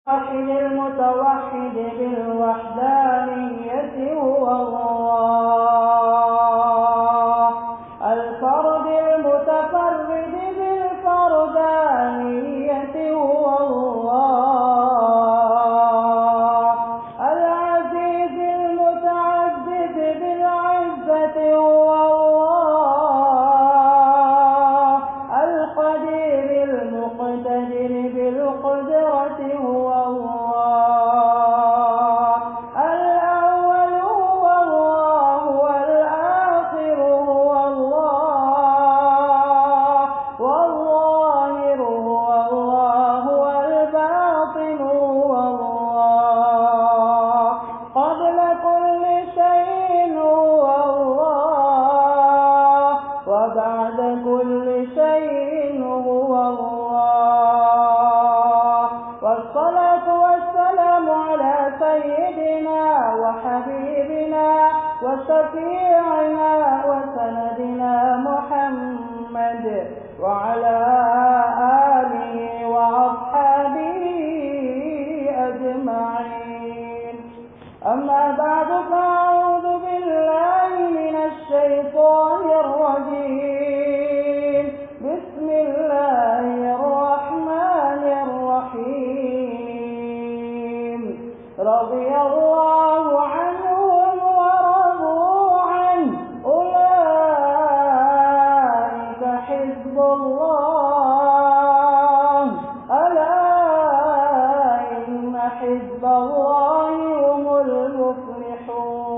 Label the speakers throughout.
Speaker 1: الواحد المتوحد بالوحدانية هو الله، الفرد المتفرد بالفردانية هو الله، العزيز المتعزز بالعزة هو الله، القدير المقتدر بالقدرة هو الله، الأول هو الله، والآخر هو الله، والظاهر هو الله، والباطن هو الله، قبل كل شيء هو الله، وبعد كل شيء هو الله، والصلاة والسلام على سيدنا وحبيبنا وشفيعنا وسندنا محمد وعلى آله وأصحابه أجمعين. أما بعد، فأعوذ بالله من الشيطان الرجيم. بسم الله الرحمن الرحيم. رضي الله عنهم ورضوا عنه، أولئك حزب الله، ألا إن حزب الله هم المفلحون.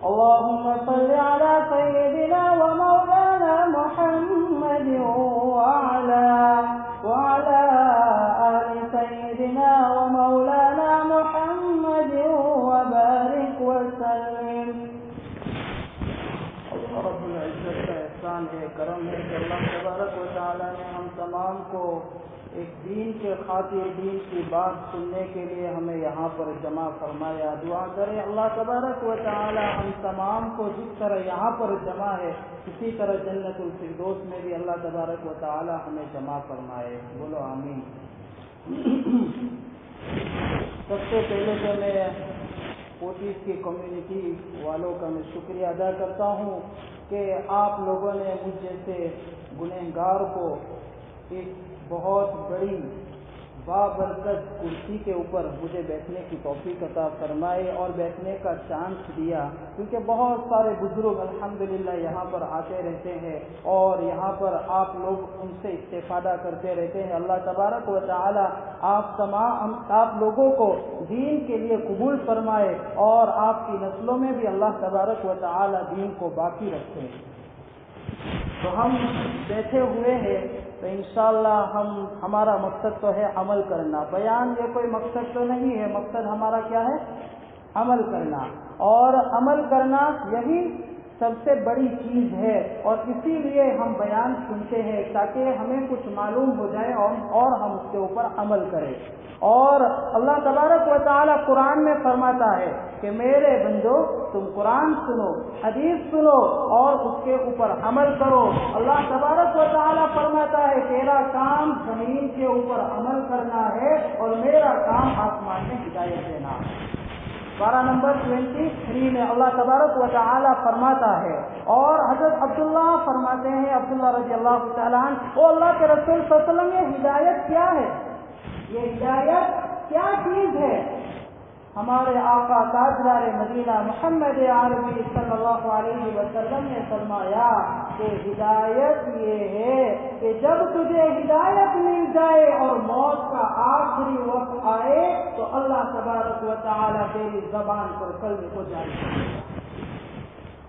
Speaker 1: اللهم صل على سيدنا ومولانا محمد وعلى آل سيدنا ومولانا محمد وبارك وسلم. اللہ رب العزت کا احسان ہے، کرم ہے کہ اللہ تبارک و تعالی نے ہم تمام کو ایک دین کے خاطر دین کی بات سننے کے لیے ہمیں یہاں پر جمع فرمایا. دعا کریں اللہ تبارک و تعالی ہم تمام کو جس طرح یہاں پر جمع ہے اسی طرح جنت الفردوس میں بھی اللہ تبارک و تعالی ہمیں جمع فرمائے. بولو آمین. سب سے پہلے تو میں پوتیس کی کمیونٹی والوں کا میں شکریہ ادا کرتا ہوں کہ آپ لوگوں نے مجھ جیسے گنہگار کو ایک بہت بڑی بابرکت کرسی کے اوپر مجھے بیٹھنے کی توفیق عطا فرمائے اور بیٹھنے کا چانس دیا، کیونکہ بہت سارے بزرگ الحمدللہ یہاں پر آتے رہتے ہیں اور یہاں پر آپ لوگ ان سے استفادہ کرتے رہتے ہیں. اللہ تبارک و تعالی آپ لوگوں کو دین کے لیے قبول فرمائے اور آپ کی نسلوں میں بھی اللہ تبارک و تعالی دین کو باقی رکھے. تو ہم بیٹھے ہوئے ہیں تو انشاءاللہ ہمارا مقصد تو ہے عمل کرنا. بیان یہ کوئی مقصد تو نہیں ہے، مقصد ہمارا کیا ہے؟ عمل کرنا. اور عمل کرنا یہی سب سے بڑی چیز ہے اور اسی لیے ہم بیان سنتے ہیں تاکہ ہمیں کچھ معلوم ہو جائے اور ہم اس کے اوپر عمل کریں. اور اللہ تبارک و تعالی قرآن میں فرماتا ہے کہ میرے بندو تم قرآن سنو، حدیث سنو اور اس کے اوپر عمل کرو. اللہ تبارک و تعالی فرماتا ہے تیرا کام زمین کے اوپر عمل کرنا ہے اور میرا کام آسمان میں ہدایت دینا. پارہ نمبر 23 میں اللہ تبارک و تعالی فرماتا ہے اور حضرت عبداللہ فرماتے ہیں، عبداللہ رضی اللہ تعالیٰ عنہ، او اللہ کے رسول صلی اللہ علیہ وسلم، یہ ہدایت کیا ہے؟ یہ ہدایت کیا چیز ہے؟ ہمارے آقا تاجدار مدینہ محمد عربی صلی اللہ علیہ وسلم نے فرمایا کہ ہدایت یہ ہے کہ جب تجھے ہدایت مل جائے اور موت کا آخری وقت آئے تو اللہ تبارک و تعالی تیری زبان پر کلمے کو جاری کرے.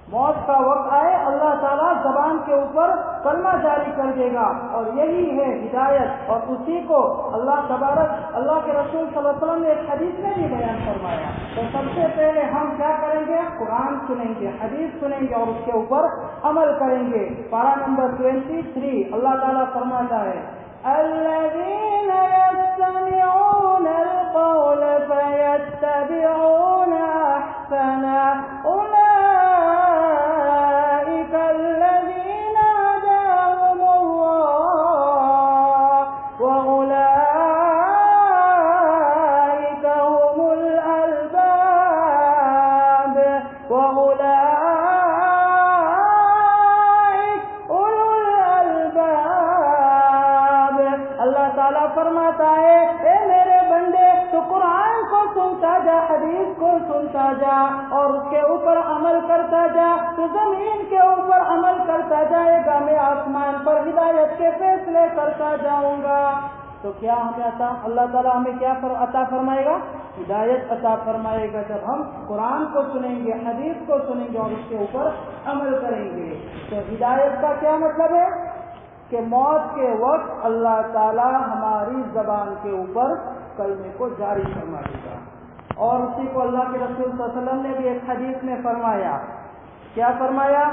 Speaker 1: موت کا وقت آئے اللہ تعالیٰ زبان کے اوپر کلمہ جاری کر دے گا اور یہی ہے ہدایت. اور اسی کو اللہ کے رسول صلی اللہ علیہ وسلم نے ایک حدیث میں بھی بیان فرمایا. تو سب سے پہلے ہم کیا کریں گے؟ قرآن سنیں گے، حدیث سنیں گے اور اس کے اوپر عمل کریں گے. پارہ نمبر 23 اللہ تعالیٰ فرماتا ہے الذين يستمعون القول فيتبعون أحسنه أولئك الذين هداهم الله تعالیٰ فرماتا ہے اے میرے بندے تو قرآن کو سنتا جا، حدیث کو سنتا جا اور اس کے اوپر عمل کرتا جا، تو زمین کے اوپر عمل کرتا جائے گا، میں آسمان پر ہدایت کے فیصلے کرتا جاؤں گا۔ تو کیا ہمیں اللہ تعالیٰ ہمیں کیا عطا فرمائے گا؟ ہدایت عطا فرمائے گا جب ہم قرآن کو سنیں گے، حدیث کو سنیں گے اور اس کے اوپر عمل کریں گے۔ تو ہدایت کا کیا مطلب ہے؟ کہ موت کے وقت اللہ تعالیٰ ہماری زبان کے اوپر کلمے کو جاری فرما دے گا، اور اسی کو اللہ کے رسول صلی اللہ علیہ وسلم نے بھی ایک حدیث میں فرمایا، کیا فرمایا؟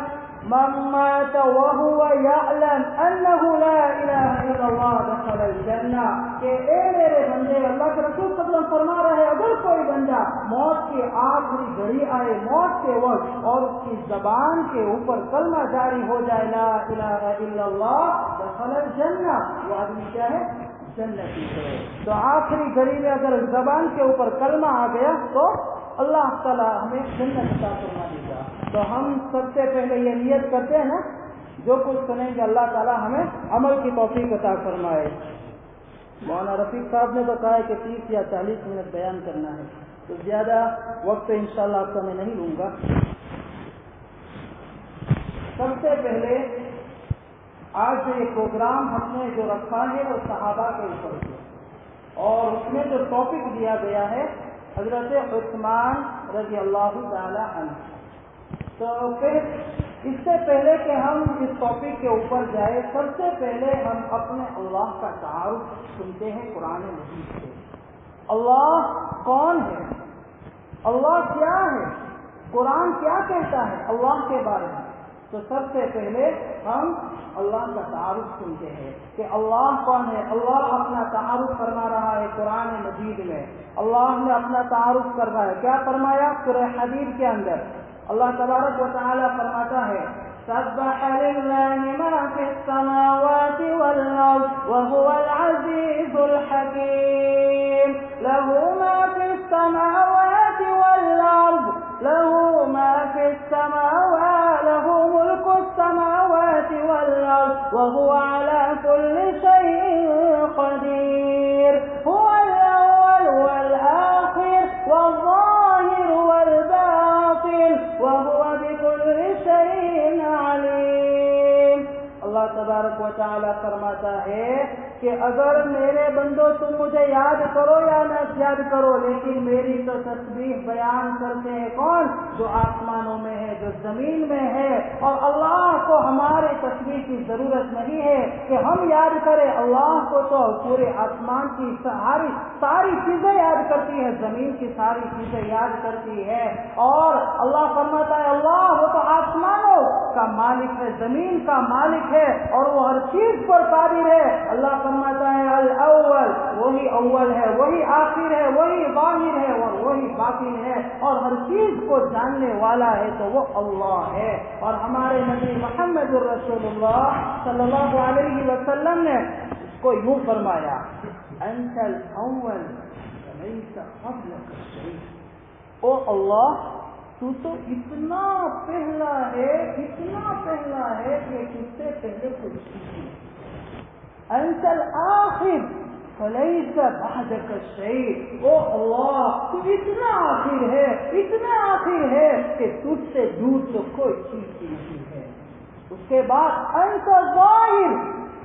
Speaker 1: من مات وهو يعلم انه لا الہ الا اللہ دخل الجنہ، کہ اے میرے بندے، اللہ کے رسول صلی اللہ علیہ وسلم فرما رہے اگر کوئی بندہ موت کی آخری گھڑی آئے، موت کے وقت، اور اس کی زبان کے اوپر کلمہ جاری ہو جائے لا الہ الا اللہ دخل الجنہ، وہ آدمی کیا ہے؟ جنتی ہے۔ تو آخری گھڑی میں اگر زبان کے اوپر کلمہ آ گیا تو اللہ تعالیٰ ہمیں جنت عطا فرما دے گا۔ تو ہم سب سے پہلے یہ نیت کرتے ہیں نا، جو کچھ سنیں گے اللہ تعالیٰ ہمیں عمل کی توفیق عطا فرمائے۔ مولانا رفیق صاحب نے بتایا کہ 30 یا 40 منٹ بیان کرنا ہے، تو زیادہ وقت انشاءاللہ آپ کا میں نہیں لوں گا۔ سب سے پہلے آج جو یہ پروگرام ہم نے جو رکھا ہے وہ صحابہ کے اوپر ہے، اور اس میں جو ٹاپک دیا گیا ہے حضرت عثمان رضی اللہ تعالی عنہ۔ تو پھر اس سے پہلے کہ ہم اس ٹاپک کے اوپر جائیں، سب سے پہلے ہم اپنے اللہ کا تعارف سنتے ہیں قرآن مجید سے۔ اللہ کون ہے؟ اللہ کیا ہے؟ قرآن کیا کہتا ہے اللہ کے بارے میں؟ تو سب سے پہلے ہم اللہ کا تعارف سنتے ہیں کہ اللہ کون ہے۔ اللہ اپنا تعارف فرما رہا ہے قرآن مجید میں، اللہ نے اپنا تعارف کر رہا ہے، کیا فرمایا؟ سورہ حدید کے اندر اللہ تبارک و تعالی فرماتا ہے سبح للہ ما فی السماوات والارض وهو العزیز الحکیم، له ما فی السماوات والارض، له ما فی السماوات، له ملک السماوات والارض وهو على كل شيء قدیر، هو الاول والآخر والظاہر والباطن وهو بكل شيء علیم۔ اللہ تبارک و تعالی فرماتا ہے کہ اگر میرے بندو تم مجھے یاد کرو یا نہ یاد کرو، لیکن میری تو تسبیح بیان کرتے ہیں کون؟ جو آسمانوں میں ہے، جو زمین میں ہے، اور اللہ کو ہمارے تسبیح کی ضرورت نہیں ہے کہ ہم یاد کریں، اللہ کو تو پورے آسمان کی ساری چیزیں یاد کرتی ہے، زمین کی ساری چیزیں یاد کرتی ہے، اور اللہ فرماتا ہے اللہ وہ تو آسمانوں کا مالک ہے، زمین کا مالک ہے، اور وہ ہر چیز پر قادر ہے۔ اللہ فرماتا ہے الاول، وہی اول ہے، وہی آخر ہے، وہی ظاہر ہے اور وہی باطن ہے، اور ہر چیز کو جاننے والا ہے تو وہ اللہ ہے۔ اور ہمارے نبی محمد الرسول اللہ صلی اللہ علیہ وسلم نے اس کو یوں فرمایا انت الاول وليس قبلك شيء، او اللہ تو اتنا پہلا ہے، اتنا پہلا ہے کہ تجھ سے پہلے کوئی چیز نہیں۔ انت الآخر فلیس بعدک شیء، او اللہ تو اتنا آخر ہے، اتنا آخر ہے کہ تجھ سے دور تو کوئی چیز نہیں ہے۔ اس کے بعد انت ظاہر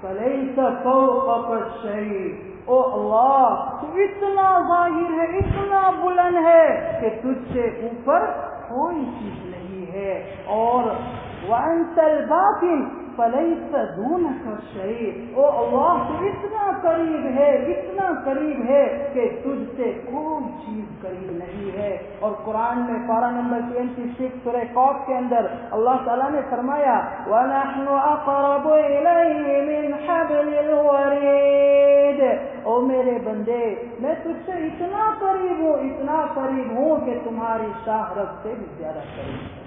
Speaker 1: فلیس فوقک شیء، او اللہ تو اتنا ظاہر ہے، اتنا بلند ہے کہ تجھ سے اوپر کوئی چیز نہیں ہے، اور وانت الباطن فلیس دونک شیء، او اللہ تو اتنا قریب ہے، اتنا قریب ہے کہ تجھ سے کوئی چیز قریب نہیں ہے۔ اور قرآن میں پارہ نمبر 26 سورہ قاف کے اندر اللہ تعالیٰ نے فرمایا وَنَحْنُ أَقْرَبُ إِلَيْهِ مِنْ حَبْلِ الْوَرِيدِ، او میرے بندے میں تجھ سے اتنا قریب ہوں، اتنا قریب ہوں کہ تمہاری شاہ رگ سے بھی زیادہ قریب ہے۔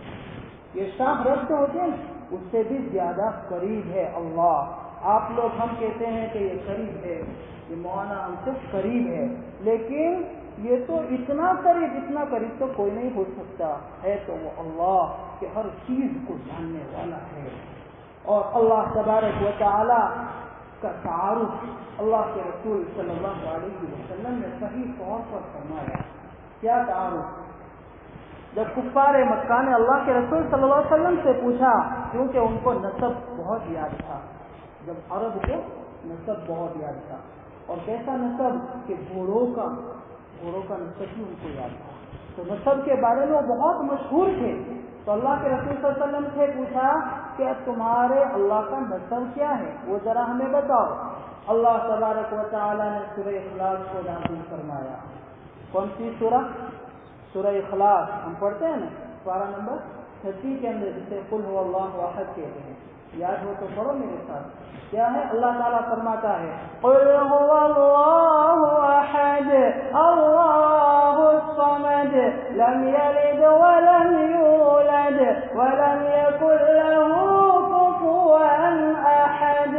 Speaker 1: یہ شاہ رگ جو ہوتے ہیں اس سے بھی زیادہ قریب ہے اللہ۔ آپ لوگ ہم کہتے ہیں کہ یہ قریب ہے، یہ مولانا ہم سے قریب ہے، لیکن یہ تو اتنا قریب تو کوئی نہیں ہو سکتا ہے، تو وہ اللہ کہ ہر چیز کو جاننے والا ہے۔ اور اللہ تبارک و تعالی کا تعارف اللہ کے رسول صلی اللہ علیہ وسلم نے صحیح طور پر فرمایا۔ کیا تعارف؟ جب کفار مکہ نے اللہ کے رسول صلی اللہ علیہ وسلم سے پوچھا، کیونکہ ان کو نسب بہت یاد تھا، جب عرب کو نسب بہت یاد تھا، اور کیسا نسب کہ گھوڑوں کا نسب بھی ان کو یاد تھا، تو نسب کے بارے میں وہ بہت مشہور تھے۔ تو اللہ کے رسول صلی اللہ علیہ وسلم سے پوچھا کہ تمہارے اللہ کا نسب کیا ہے، وہ ذرا ہمیں بتاؤ۔ اللہ تبارک و تعالی نے سورہ اخلاص کو نازل فرمایا۔ کون سی سورہ؟ سورہ اخلاص ہم پڑھتے ہیں نا، پارہ نمبر 30 کے اندر، جسے قل هو اللہ احد کہتے ہیں، یاد ہو تو پڑھو میرے ساتھ۔ کیا ہے؟ اللہ تعالیٰ فرماتا ہے قل هو اللہ احد اللہ الصمد لم یلد ولم یولد ولم یکن له کفوا احد۔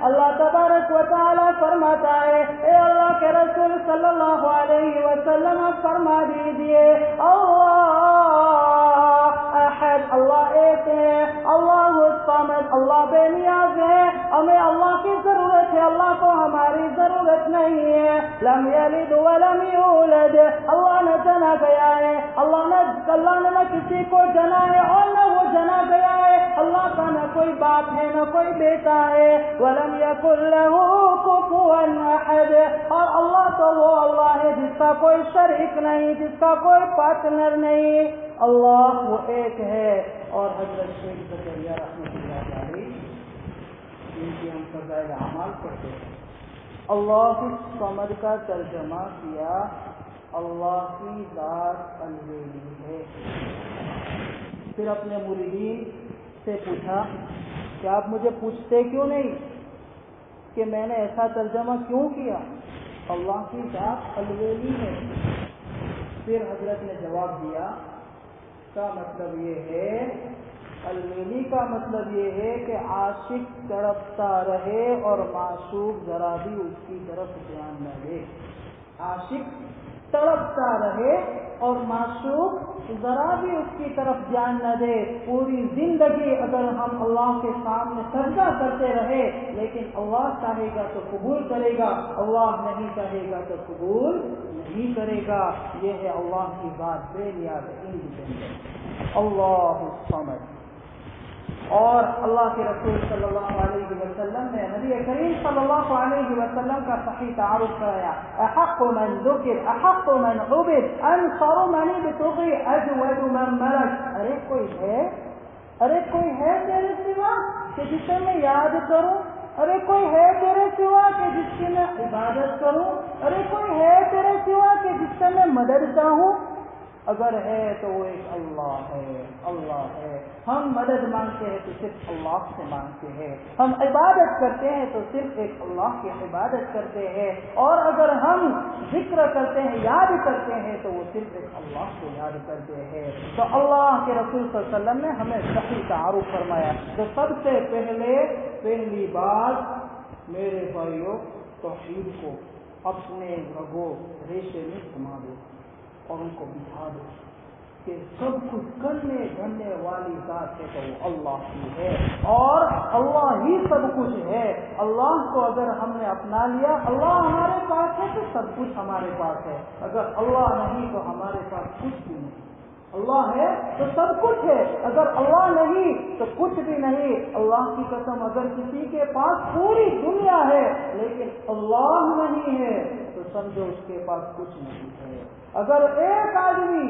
Speaker 1: اللہ تبارک و تعالیٰ فرماتا ہے اے اللہ کے رسول صلی اللہ علیہ وسلم فرما دیجئے اللہ احد، اللہ ایک ہے، اللہ الصمد، اللہ بے نیاز ہے، ہمیں اللہ کی ضرورت ہے، اللہ کو ہماری ضرورت نہیں ہے۔ لم یلد ولم یولد، اللہ نہ جنا گیا ہے، اللہ نے نہ کسی کو جنا ہے اور نہ وہ جنا گیا ہے، اللہ کا نہ کوئی باپ ہے نہ کوئی بیٹا ہے۔ ولم یکن لہ کفوا احد، اور اللہ تو وہ اللہ ہے جس کا کوئی شریک نہیں، جس کا کوئی پارٹنر نہیں، اللہ وہ ایک ہے۔ اور حضرت شیخ زکریا رحمۃ اللہ علیہ جن کی ہم فضائل اعمال پڑھتے ہیں، اللہ الصمد کا ترجمہ کیا اللہ کی ذات الولی ہے۔ پھر اپنے مریدین سے پوچھا کہ آپ مجھے پوچھتے کیوں نہیں کہ میں نے ایسا ترجمہ کیوں کیا؟ اللہ کی ذات الولی ہے۔ پھر حضرت نے جواب دیا کا مطلب یہ ہے، الولی کا مطلب یہ ہے کہ عاشق تڑپتا رہے اور معشوق ذرا بھی اس کی طرف دھیان نہ دے۔ عاشق تڑپتا رہے اور معشوق ذرا بھی اس کی طرف دھیان نہ دے۔ پوری زندگی اگر ہم اللہ کے سامنے سجدہ کرتے رہے لیکن اللہ چاہے گا تو قبول کرے گا، اللہ نہیں چاہے گا تو قبول نہیں کرے گا۔ یہ ہے اللہ کی ذات بے نیاز انڈیپینڈنٹ، اللہ الصمد۔ اور اللہ کے رسول صلی اللہ علیہ وسلم نے نبی کریم صلی اللہ علیہ وسلم کا صحیح تعارف کرایا، احق من ذکر احق من عبد انصر من ابتغی اجود من ملک۔ ارے کوئی ہے تیرے سوا کہ جسے میں یاد کروں؟ ارے کوئی ہے تیرے سوا کہ جس کی میں عبادت کروں؟ ارے کوئی ہے تیرے سوا کہ جس سے میں مدد چاہوں؟ اگر ہے تو وہ ایک اللہ ہے، اللہ ہے۔ ہم مدد مانگتے ہیں تو صرف اللہ سے مانگتے ہیں، ہم عبادت کرتے ہیں تو صرف ایک اللہ کی عبادت کرتے ہیں، اور اگر ہم ذکر کرتے ہیں، یاد کرتے ہیں تو وہ صرف ایک اللہ کو یاد کرتے ہیں۔ تو اللہ کے رسول صلی اللہ علیہ وسلم نے ہمیں صحیح تعارف فرمایا۔ تو سب سے پہلی بات میرے بھائیوں، توحید کو اپنے رگو ریشے میں سما دو اور ان کو بٹھا دو کہ سب کچھ کرنے دھرنے والی ذات ہے تو وہ اللہ ہی ہے، اور اللہ ہی سب کچھ ہے۔ اللہ کو اگر ہم نے اپنا لیا، اللہ ہمارے پاس ہے تو سب کچھ ہمارے پاس ہے، اگر اللہ نہیں تو ہمارے پاس کچھ بھی نہیں۔ اللہ ہے تو سب کچھ ہے، اگر اللہ نہیں تو کچھ بھی نہیں۔ اللہ کی قسم، اگر کسی کے پاس پوری دنیا ہے لیکن اللہ نہیں ہے تو سمجھو اس کے پاس کچھ نہیں ہے۔ اگر ایک آدمی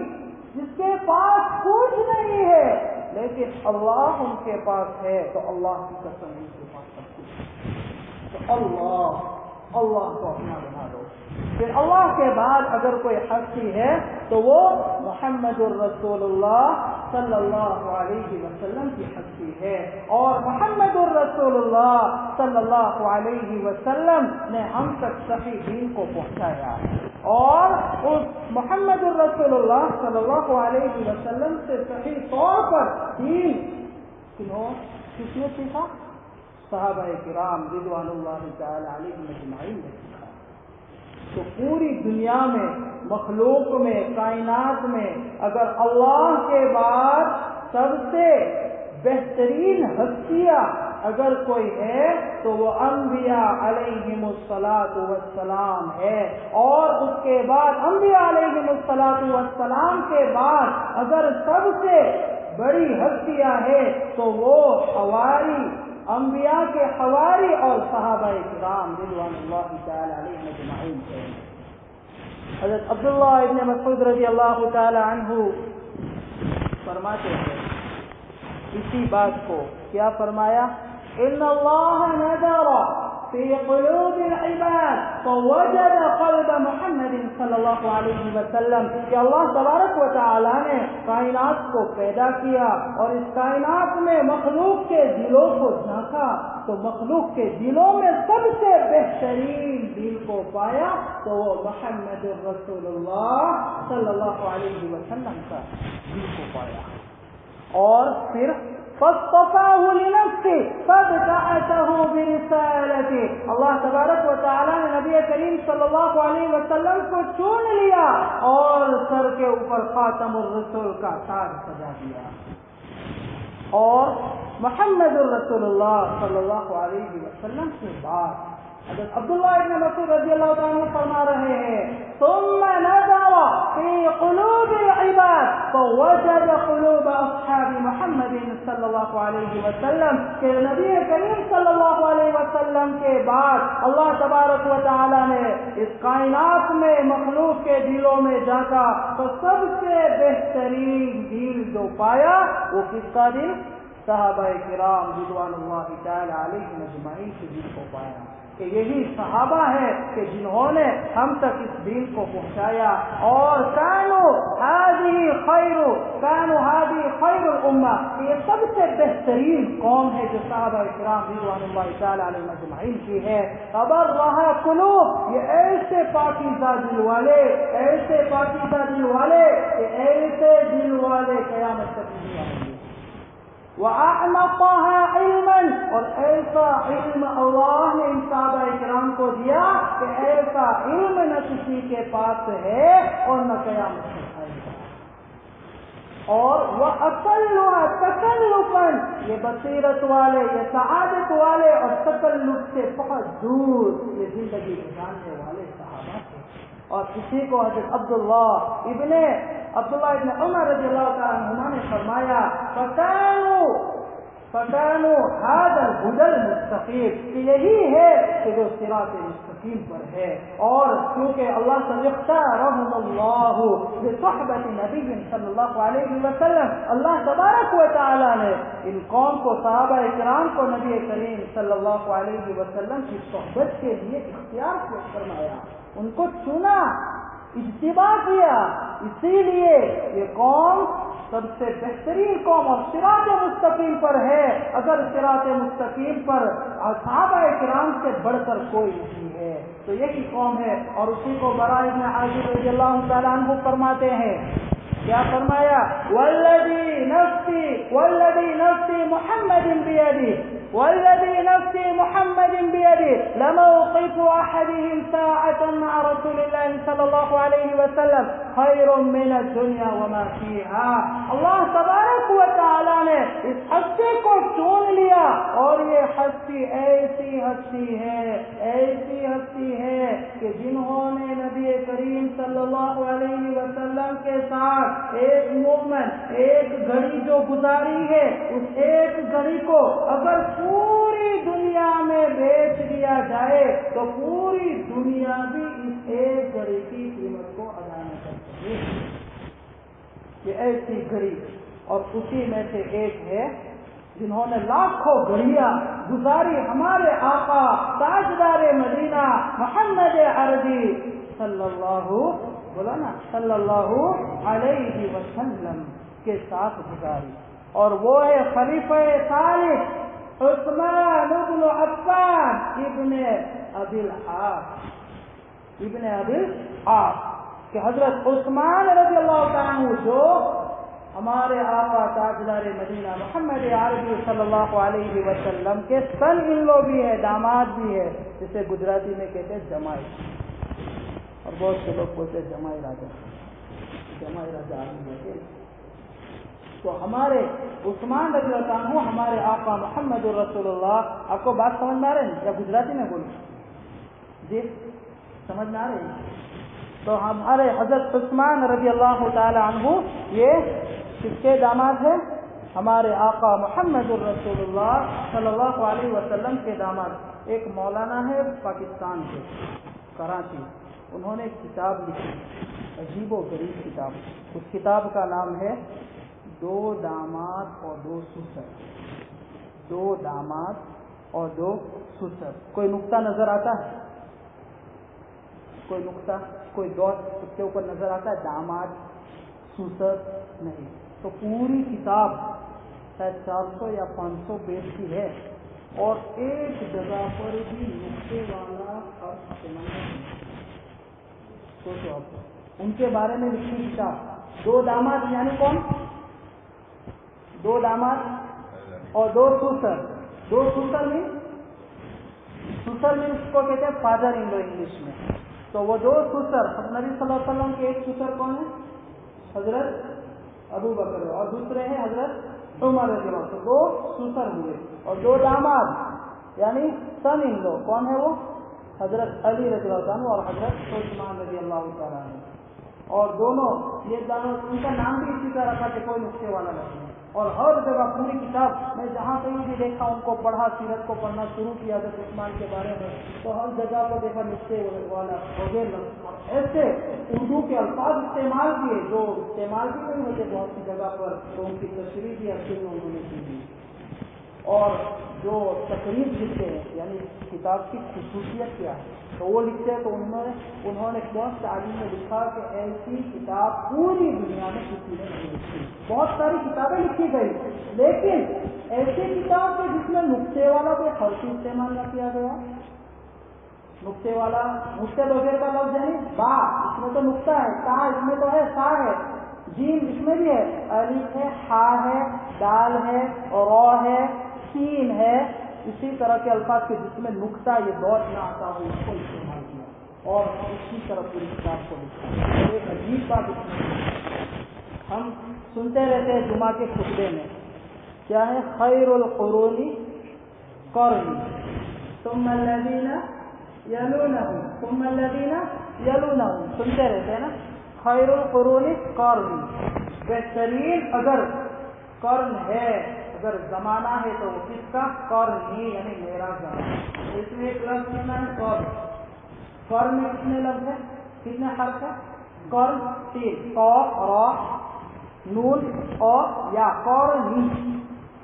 Speaker 1: جس کے پاس کچھ نہیں ہے لیکن اللہ ان کے پاس ہے تو اللہ کی قسم ان کے پاس سب کچھ ہے۔ تو اللہ کو اپنا بنا دو۔ پھر اللہ کے بعد اگر کوئی ہستی ہے تو وہ محمد الرسول اللہ صلی اللہ علیہ وسلم کی ہستی ہے، اور محمد الرسول اللہ صلی اللہ علیہ وسلم نے ہم تک صحیح دین کو پہنچایا، اور اس محمد الرسول اللہ صلی اللہ علیہ وسلم سے صحیح طور پر دین کس نے سیکھا؟ صحابہ کرام رضوان اللہ تعالی علیہم اجمعین نے سیکھا۔ تو پوری دنیا میں، مخلوق میں، کائنات میں اگر اللہ کے بعد سب سے بہترین ہستیاں اگر کوئی ہے تو وہ انبیاء علیہم الصلاۃ والسلام ہے، اور اس کے بعد انبیاء علیہم الصلاۃ والسلام کے بعد اگر سب سے بڑی ہستیاں ہے تو وہ حواری، انبیاء کے حواری اور صحابہ کرام رضوان اللہ تعالی علیہم اجمعین ہے۔ حضرت عبداللہ ابن مسعود رضی اللہ تعالی عنہ فرماتے ہیں اسی بات کو، کیا فرمایا؟ ان اللہ نظر فی قلوب العباد فوجد قلب محمد صلی اللہ علیہ وسلم، کہ اللہ تبارک و تعالی نے کائنات کو پیدا کیا اور اس کائنات میں مخلوق کے دلوں کو جھانکا، تو مخلوق کے دلوں میں سب سے بہترین دل کو پایا تو وہ محمد رسول اللہ صلی اللہ علیہ وسلم کا دل کو پایا، اور پھر فاصطفاه لنفسه فابتعثه برسالته، اللہ تبارک و تعالی نے نبی کریم صلی اللہ علیہ وسلم کو چن لیا اور سر کے اوپر خاتم الرسول کا تاج سجا دیا، اور محمد الرسول اللہ صلی اللہ علیہ وسلم کے بعد حضرت عبداللہ ابن مسعود رضی اللہ عنہ فرما رہے ہیں ثم نظر في قلوب العباد فوجد قلوب اصحاب محمد صلی اللہ علیہ وسلم، کہ نبی کریم صلی اللہ علیہ وسلم کے بعد اللہ تبارک و تعالی نے اس کائنات میں مخلوق کے دلوں میں جھانکا تو سب سے بہترین دل جو پایا وہ کس کا دل؟ صحابہ کرام رضوان اللہ تعالی علیہم اجمعین کے دل کو پایا، کہ یہی صحابہ ہے کہ جنہوں نے ہم تک اس دین کو پہنچایا، اور کانوا هذه خیر الامہ، یہ سب سے بہترین قوم ہے جو صحابہ کرام رضوان اللہ تعالی علیہم اجمعین کی ہے۔ خبر رہا قلوب، یہ ایسے پاکیزہ دل والے، ایسے پاکیزہ دل والے کہ ایسے دل والے قیامت تک نہیں آئیں گے۔ وَأَعْمَقَهَا عِلْمًا، اور ایسا علم اللہ نے ان صحابہ کرام کو دیا کہ ایسا علم نہ کسی کے پاس ہے اور نہ قیامت تک آئے گا، اور وَأَقَلُّهَا تَكَلُّفًا، یہ بصیرت والے، یہ سعادت والے اور تکلف سے بہت دور یہ زندگی گزارنے والے صحابہ تھے۔ اور کسی کو حضرت عبداللہ ابن عمر رضی اللہ تعالیٰ عنہما نے فرمایا فَكَانُوا هَذَا الْهُدَى الْمُسْتَقِيمِ، کہ یہی ہے کہ جو صراط مستقیم پر ہے، اور کیونکہ اللہ سے اختارهم اللہ بصحبت نبی صلی اللہ علیہ وسلم، اللہ تبارک و تعالی نے ان قوم کو، صحابہ کرام کو نبی کریم صلی اللہ علیہ وسلم کی صحبت کے لیے اختیار فرمایا، ان کو چنا، اجتباء کیا، اسی لیے یہ قوم سب سے بہترین قوم اور صراط مستقیم پر ہے۔ اگر صراط مستقیم پر صحابہ کرام سے بڑھ کر کوئی نہیں ہے تو یہی قوم ہے، اور اسی کو براء ابن عازب رضی اللہ تعالیٰ عنہ فرماتے ہیں، کیا فرمایا؟ والذی نفسی محمد بیدی، والذی نفسی محمد بیدی لموقف احدهم ساعة مع رسول اللہ صلی اللہ علیہ وسلم خیر من الدنیا وما فیہا۔ اللہ تبارک و تعالی نے اس ہستی کو چن لیا، اور یہ ہستی ایسی ہستی ہے کہ جنہوں نے نبی کریم صلی اللہ علیہ وسلم کے ساتھ ایک مومن، ایک گھڑی جو گزاری ہے، اس ایک گھڑی کو اگر پوری دنیا میں بیچ دیا جائے تو پوری دنیا بھی اس ایک گھڑی کی قیمت کو ادا نہ کر سکے۔ یہ ایسی گھڑی، اور اسی میں سے ایک ہے جنہوں نے لاکھوں گھڑیاں گزاری ہمارے آقا تاجدار مدینہ محمد عربی صلی اللہ علیہ وسلم کے ساتھ گزاری، اور وہ ہے خلیفہ ثالث عثمان بن عفان ابن ابی العاص، کہ حضرت عثمان رضی اللہ تعالیٰ عنہ جو ہمارے آقا تاجدار مدینہ محمد عربی صلی اللہ علیہ وسلم کے سن ان لو بھی ہے، داماد بھی ہے، جسے گجراتی میں کہتے ہیں جمائی، اور بہت سے لوگ بولتے ہیں جمائی راجا تو ہمارے عثمان رضی اللہ عنہ ہمارے آقا محمد الرسول اللہ. آپ کو بات سمجھ میں آ رہی ہے یا گجراتی میں بولوں؟ جی سمجھ میں آ رہی ہے؟ تو ہمارے حضرت عثمان رضی اللہ تعالی عنہ یہ کس کے داماد ہیں؟ ہمارے آقا محمد الرسول اللہ صلی اللہ علیہ وسلم کے داماد. ایک مولانا ہے پاکستان کے کراچی، انہوں نے ایک کتاب لکھی، عجیب و غریب کتاب. اس کتاب کا نام ہے دو داماد اور دو سسر. دو داماد اور دو سسر. کوئی نقطہ نظر آتا ہے؟ کوئی نقطہ، کوئی ڈاٹ اس کے اوپر نظر آتا ہے؟ داماد سسر نہیں. تو پوری کتاب شاید 400 یا 500 پیج کی ہے اور ایک جگہ پر بھی نقطے والا حرف استعمال نہیں. سوچو آپ، ان کے بارے میں لکھی کتاب. دو داماد یعنی کون؟ دو داماد اور دو سسر. دو سسر مینس کو کہتے ہیں فادر ان لو انگلش میں. تو وہ دو سسر، نبی صلی اللہ علیہ وسلم کے ایک سسر کون ہے؟ حضرت ابو بکر، اور دوسرے ہیں حضرت عمر رضی اللہ عنہ. تو دو سسر ہوئے. اور دو داماد یعنی سن ان لو کون ہے؟ وہ حضرت علی رضی اللہ عنہ اور حضرت عثمان رضی اللہ تعالیٰ عنہ. اور دونوں یہ دونوں ان کا نام بھی اسی طرح رکھا کہ کوئی نقطے والا نہیں. اور ہر جگہ پوری کتاب میں جہاں کہیں بھی دیکھا، ان کو پڑھا، سیرت کو پڑھنا شروع کیا حضرت عثمان کے بارے میں، تو ہر جگہ پر دیکھا نقطے والا وغیرہ. ایسے اردو کے الفاظ استعمال کیے جو استعمال بھی نہیں ہوتے بہت سی جگہ پر، تو ان کی تشریح بھی اصل میں انہوں نے کی. اور جو تقریب لکھتے ہیں یعنی کتاب کی خصوصیت کیا ہے، تو وہ لکھتے ہیں تو انہوں نے بہت تعلیم میں لکھا کہ ایسی کتاب پوری دنیا میں کسی نے نہیں لکھی. بہت ساری کتابیں لکھی گئی لیکن ایسی کتاب ہے جس میں نقطے والا کوئی حرف استعمال نہ کیا گیا. نقطے والا، نقطے بغیر کا لفظ یعنی با، اس میں تو نقطہ ہے. تا اس میں تو ہے، سا ہے. جیم اس میں بھی ہے، الف ہے، ہا ہے، دال ہے، را ہے، سین ہے. اسی طرح کے الفاظ کے جس میں نقطہ یہ ڈاٹ نہ آتا ہو اس کو استعمال کیا اور اسی طرح پوری کتاب کو لکھا. ایک عجیب بات اس میں ہم سنتے رہتے ہیں جمعہ کے خطبے میں، کیا ہے؟ خیر القرون قرنی ثم الذین یلونہم ثم الذین یلونہم. سنتے رہتے ہیں نا، خیر القرون قرنی. بہترین اگر قرن ہے، اگر زمانہ ہے تو وہ کس کا؟ قرنی یعنی میرا زمانہ. اس میں ایک لفظ کتنا ہے؟ قرن. قرن میں کتنے لفظ ہیں؟ کتنے حرف ہیں؟ قرن 3، قاف، را، نون اور یا. قرنی،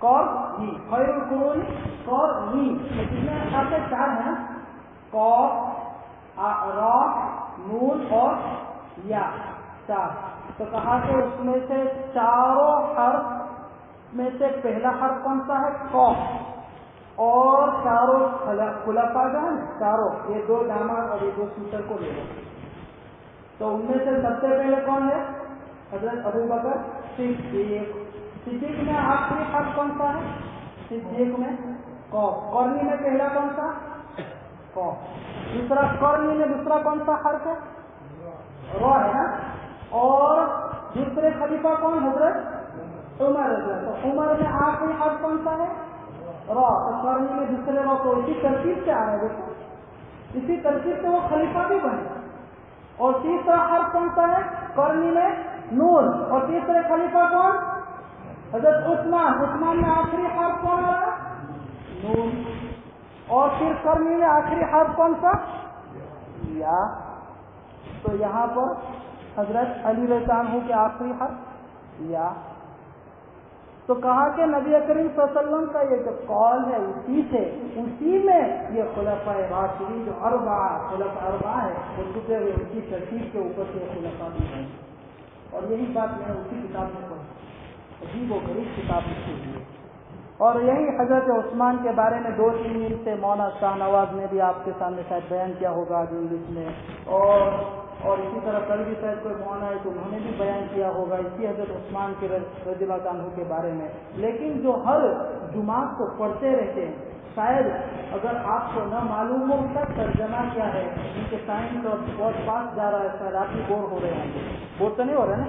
Speaker 1: قرنی. خیر القرون قرنی. کتنے حرف ہیں؟ 4 ہیں نا، قاف، را، نون اور یا، 4. تو کہا کہ اس میں سے چاروں حرف میں سے پہلا حرف کون سا ہے؟ قاف. اور چاروں خلفاء جو ہیں چاروں، یہ دو داماد اور یہ دو سسر کو لے لو. تو ان میں سے سب سے پہلے کون ہے؟ حضرت ابو بکر صدیق. صدیق میں آخری حرف کون سا ہے؟ صدیق میں قاف. قرنی میں پہلا کون سا؟ قاف. دوسرا قرنی میں دوسرا کون سا حرف ہے؟ را ہے نا. اور دوسرے خلیفہ کون؟ حضرت عمر. تو عمر میں آخری حرف کون سا ہے؟ را. تو قرنی میں دوسرے را. تو اسی ترتیب سے آ رہا ہے، دیکھو اسی ترتیب سے وہ خلیفہ بھی بنے. اور تیسرا حرف کون سا ہے؟ قرنی میں نون. اور تیسرے خلیفہ کون؟ حضرت عثمان. عثمان میں آخری حرف کون آ رہا ہے؟ نون. اور پھر قرنی میں آخری حرف کون سا؟ یا. تو یہاں پر حضرت علی رضی اللہ عنہ کے آخری حرف یا. تو کہا کہ نبی کریم صلی اللہ علیہ وسلم کا یہ جو قول ہے اسی میں یہ خلفاء راشدین جو خلفاء اربعہ ہے وہ چھپے ہوئے ان کی ترتیب کے اوپر سے خلفاء بھی ہیں. اور یہی بات میں نے اسی کتاب میں پڑھی، عجیب و غریب کتاب لکھی ہوئی ہے. اور یہی حضرت عثمان کے بارے میں 2-3 دن سے مولانا شاہ نواز نے بھی آپ کے سامنے شاید بیان کیا ہوگا انگلش میں، اور اسی طرح کل بھی شاید کوئی مولانا ہے تو انہوں نے بھی بیان کیا ہوگا اسی حضرت عثمان کے رضی اللہ عنہ کے بارے میں. لیکن جو ہر جمعہ کو پڑھتے رہتے ہیں، شاید اگر آپ کو نہ معلوم ہو اس کا ترجمہ کیا ہے، ان کے ٹائم تو بہت پاس جا رہا ہے، شاید آپ بھی بور ہو رہے ہیں. بور تو نہیں ہو رہے نا؟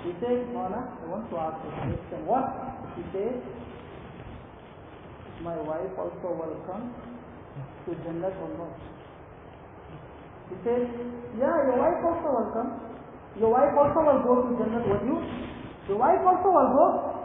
Speaker 1: He said, Mona, I want to ask you a question. What? He said, my wife also will come to Jannat or not? He said, yeah, your wife also will come. Your wife also will go to Jannat with you. Your wife also will go.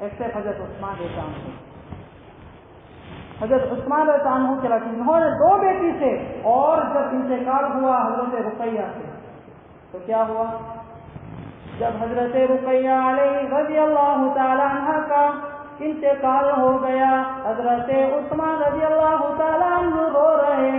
Speaker 1: ایک سے حضرت عثمان رضی اللہ عنہ، حضرت عثمان رضی اللہ عنہ کے لڑکے انہوں نے 2 بیٹی سے، اور جب انتقال ہوا حضرت رقیہ سے تو کیا ہوا؟ جب حضرت رقیہ علیہ رضی اللہ تعالی عنہ کا انتقال ہو گیا، حضرت عثمان رضی اللہ تعالیٰ عنہ رو رہے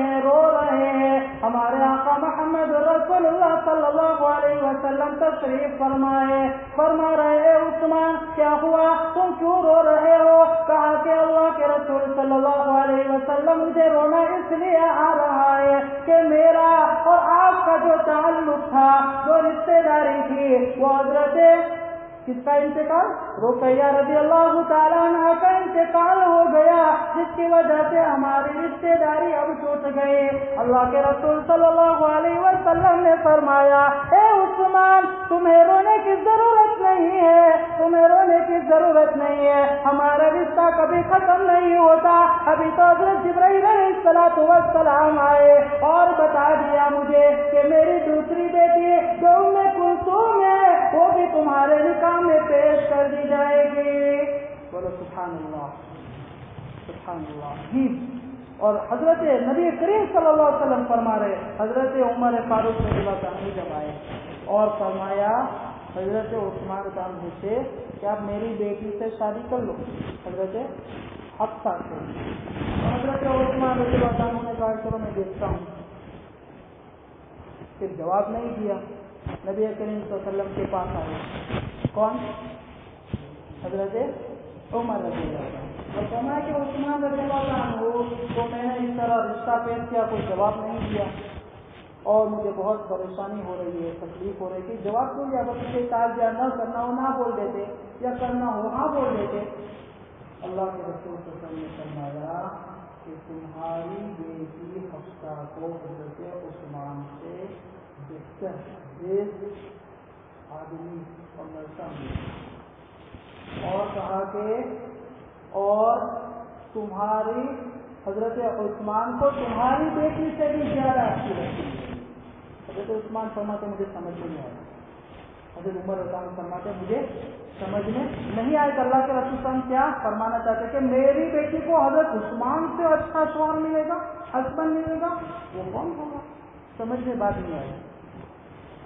Speaker 1: ہیں ہمارے آقا محمد رسول اللہ صلی اللہ علیہ وسلم تشریف فرما رہے عثمان کیا ہوا، تم کیوں رو رہے ہو؟ کہا کہ اللہ کے رسول صلی اللہ علیہ وسلم مجھے رونا اس لیے آ رہا ہے کہ میرا اور آپ کا جو تعلق تھا، جو رشتے داری تھی، وہ حضرت کس کا انتقال؟ رقیہ رضی اللہ تعالیٰ عنہ کا انتقال ہو گیا، جس کی وجہ سے ہماری رشتے داری اب ٹوٹ گئی۔ اللہ کے رسول صلی اللہ علیہ وسلم نے فرمایا اے عثمان تمہیں رونے کی ضرورت نہیں ہے، ہمارا رشتہ کبھی ختم نہیں ہوتا۔ ابھی تو حضرت جبرائیل علیہ السلام آئے اور بتا دیا مجھے کہ میری دوسری بیٹی جو ام کلثوم ہے وہ بھی تمہارے نکاح میں پیش کر دی جائے گی۔ بولو سبحان اللہ، سبحان اللہ جی۔ اور حضرت نبی کریم صلی اللہ علیہ وسلم فرما رہے، حضرت عمر فاروق رضی اللہ عنہ جب آئے اور فرمایا حضرت عثمان رضی اللہ عنہ سے کہ آپ میری بیٹی سے شادی کر لو، حضرت حفصہ سے، اور حضرت عثمان رضی اللہ عنہ نے کہا چلو میں دیکھتا ہوں، پھر جواب نہیں دیا۔ نبی کریم صلی اللہ علیہ وسلم کے پاس آئے، کون؟ حضرت عمر رضی اللہ عنہ، اور فرمایا کہ عثمان رضی اللہ عنہ کو میں نے اس طرح رشتہ پیش کیا، کوئی جواب نہیں دیا اور مجھے بہت پریشانی ہو رہی ہے، تکلیف ہو رہی تھی، جواب کیوں دیا؟ بس اسے کہا گیا نہ کرنا ہو نہ بول دیتے، یا کرنا ہو ہاں بول دیتے۔ اللہ کے رسول صلی اللہ علیہ وسلم نے فرمایا کہ تمہاری بیٹی حفصہ کو حضرت عثمان سے بہتر آدمی اور لڑکا ملا، اور کہا کہ اور تمہاری حضرت عثمان کو تمہاری بیٹی سے بھی زیادہ اچھی لگتی ہے۔ حضرت عثمان فرماتے مجھے سمجھ نہیں آیا، حضرت عمر رضی اللہ عنہ فرماتے مجھے سمجھ میں نہیں آئے کہ اللہ کے رسول صلی اللہ علیہ وسلم کیا فرمانا چاہتے کہ میری بیٹی کو حضرت عثمان سے اچھا شوہر ملے گا، ہسبینڈ ملے گا، وہ کون ہوگا؟ سمجھ میں بات نہیں آئی۔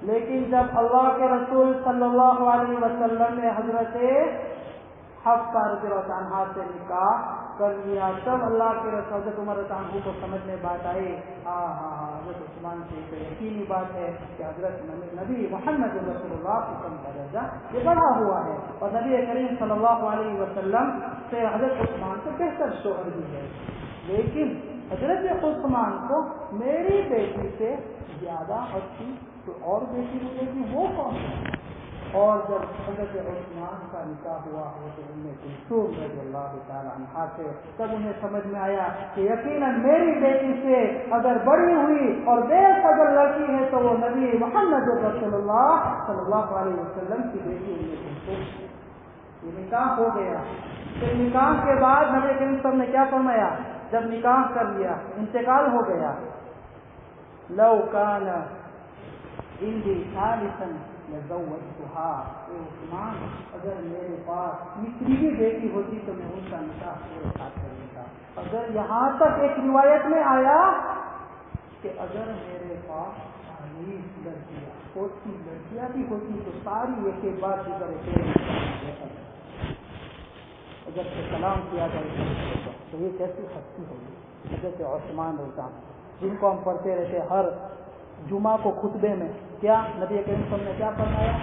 Speaker 1: لیکن جب اللہ کے رسول صلی اللہ علیہ وسلم نے حضرت حفصہ رضی اللہ عنہا سے نکاح کر لیا، تب اللہ کے رسول حضرت عمر رضی اللہ عنہ کو سمجھ میں بات آئی، ہاں حضرت عثمان سے تو یقینی بات ہے کہ حضرت نبی محمد رسول اللہ کا درجہ یہ بڑھا ہوا ہے، اور نبی کریم صلی اللہ علیہ وسلم سے حضرت عثمان سے بہتر شوہر بھی ہے، لیکن حضرت عثمان کو میری بیٹی سے زیادہ اچھی تو اور بیٹی ملے گی، وہ کون ہے؟ اور جب حضرت عثمان کا نکاح ہوا حضرت ام کلثوم رضی اللہ تعالی عنہا سے، تب انہیں سمجھ میں آیا کہ یقیناً میری بیٹی سے اگر بڑی ہوئی اور بیش اگر لڑکی ہے تو وہ نبی محمد رسول اللہ صلی اللہ علیہ وسلم کی بیٹی ام کلثوم۔ یہ نکاح ہو گیا، پھر نکاح کے بعد نبی کریم صلی اللہ علیہ وسلم نے کیا فرمایا؟ جب نکاح کر لیا، انتقال ہو گیا، لو کان عندی ثالثا لزوجتها، اے عثمان اگر میرے پاس تیسری بھی بیٹی ہوتی تو میں ان کا نکاح میرے ساتھ کر لیتا۔ اگر یہاں تک ایک روایت میں آیا کہ اگر میرے پاس 40 لڑکیاں ہوتی، لڑکیاں بھی ہوتی تو ساری ایک ایک بار کی طرح اگر سے سلام کیا جائے تو یہ کیسی ہستی ہوگی؟ حضرت عثمان رضی اللہ عنہ جن کو ہم پڑھتے رہتے ہر جمعہ کو خطبے میں، کیا نبی کریم صلی اللہ علیہ وسلم نے کیا فرمایا؟